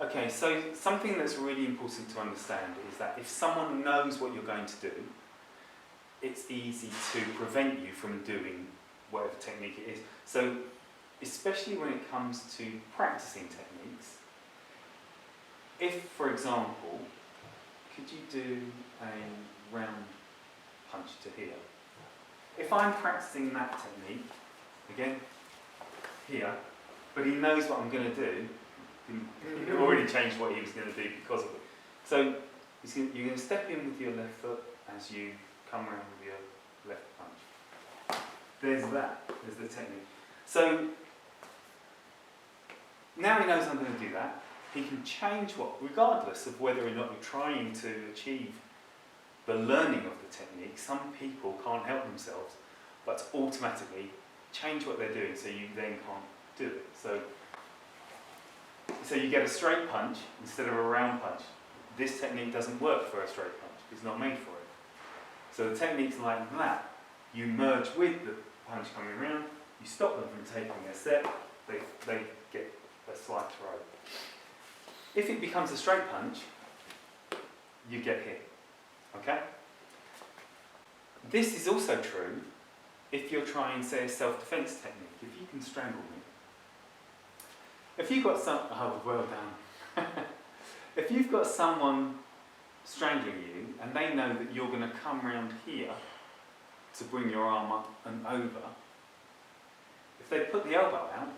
Okay, so something that's really important to understand is that if someone knows what you're going to do, it's easy to prevent you from doing whatever technique it is. So, especially when it comes to practicing techniques, if, for example, could you do a round punch to here? If I'm practicing that technique, again, here, but he knows what I'm going to do, he already changed what he was going to do because of it. So you're going to step in with your left foot as you come around with your left punch. There's that, there's the technique. So now he knows I'm going to do that. He can change what, regardless of whether or not you're trying to achieve the learning of the technique. Some people can't help themselves, but automatically change what they're doing so you then can't do it. So you get a straight punch instead of a round punch. This technique doesn't work for a straight punch. It's not made for it. So the techniques like that, you merge with the punch coming around, you stop them from taking their step, they get a slight throw. If it becomes a straight punch, you get hit. Okay? This is also true if you're trying, say, a self-defense technique. If you can strangle me. If you've got well done. If you've got someone strangling you and they know that you're going to come around here to bring your arm up and over, if they put the elbow out,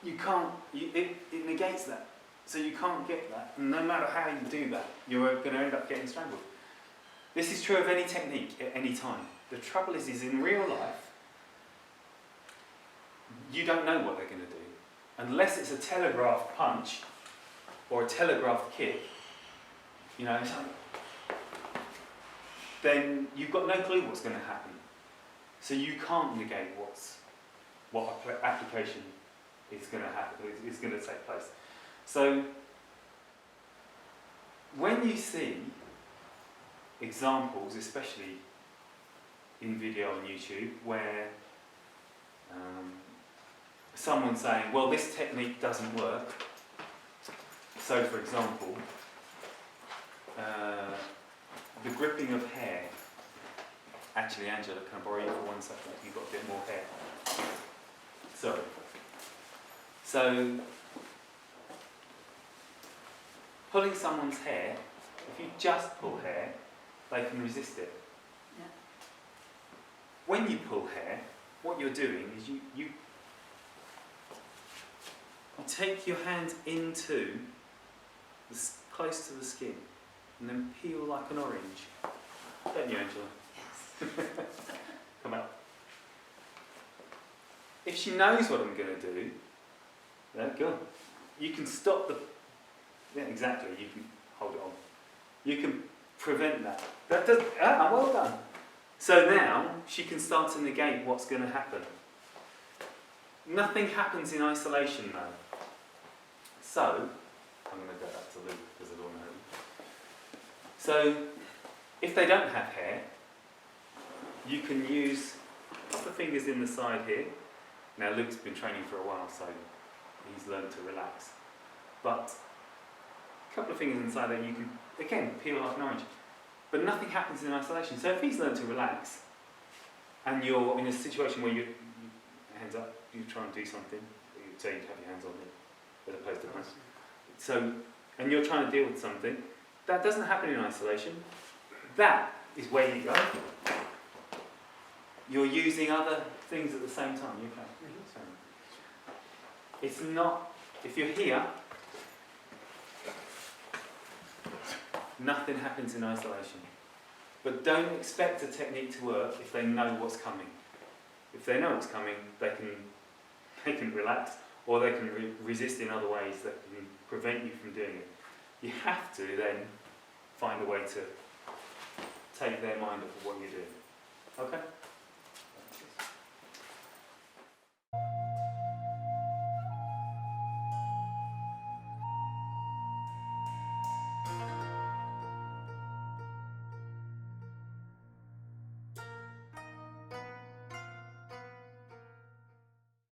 you can't, it negates that. So you can't get that. And no matter how you do that, you're going to end up getting strangled. This is true of any technique at any time. The trouble is in real life, you don't know what they're going to do. Unless it's a telegraphed punch or a telegraphed kick, you know, then you've got no clue what's going to happen. So you can't negate what application is going to happen, is going to take place. So when you see examples, especially in video on YouTube, where someone's saying, well, this technique doesn't work. So, for example, the gripping of hair. Actually, Angela, can I borrow you for 1 second? You've got a bit more hair. Sorry. So, pulling someone's hair, if you just pull hair, they can resist it. Yeah. When you pull hair, what you're doing is you take your hands into, close to the skin, and then peel like an orange. Don't you, Angela? Yes. Come out. If she knows what I'm going to do, yeah, go on. You can stop the... Yeah, exactly. You can hold it on. You can prevent that. That does... well done. So now, she can start to negate what's going to happen. Nothing happens in isolation, though. So, I'm going to go back to Luke because I don't know. So, if they don't have hair, you can use the fingers in the side here. Now, Luke's been training for a while, so he's learned to relax. But a couple of fingers inside there, you can, again, peel like an orange. But nothing happens in isolation. So if he's learned to relax, and you're in a situation where you hands up, you try and do something, so you have your hands on him, as opposed to hands. So, and you're trying to deal with something, that doesn't happen in isolation. That is where you go. You're using other things at the same time. You can. It's not, if you're here, nothing happens in isolation. But don't expect a technique to work if they know what's coming. If they know what's coming, they can relax, or they can resist in other ways that can prevent you from doing it. You have to then find a way to take their mind off of what you're doing. Okay?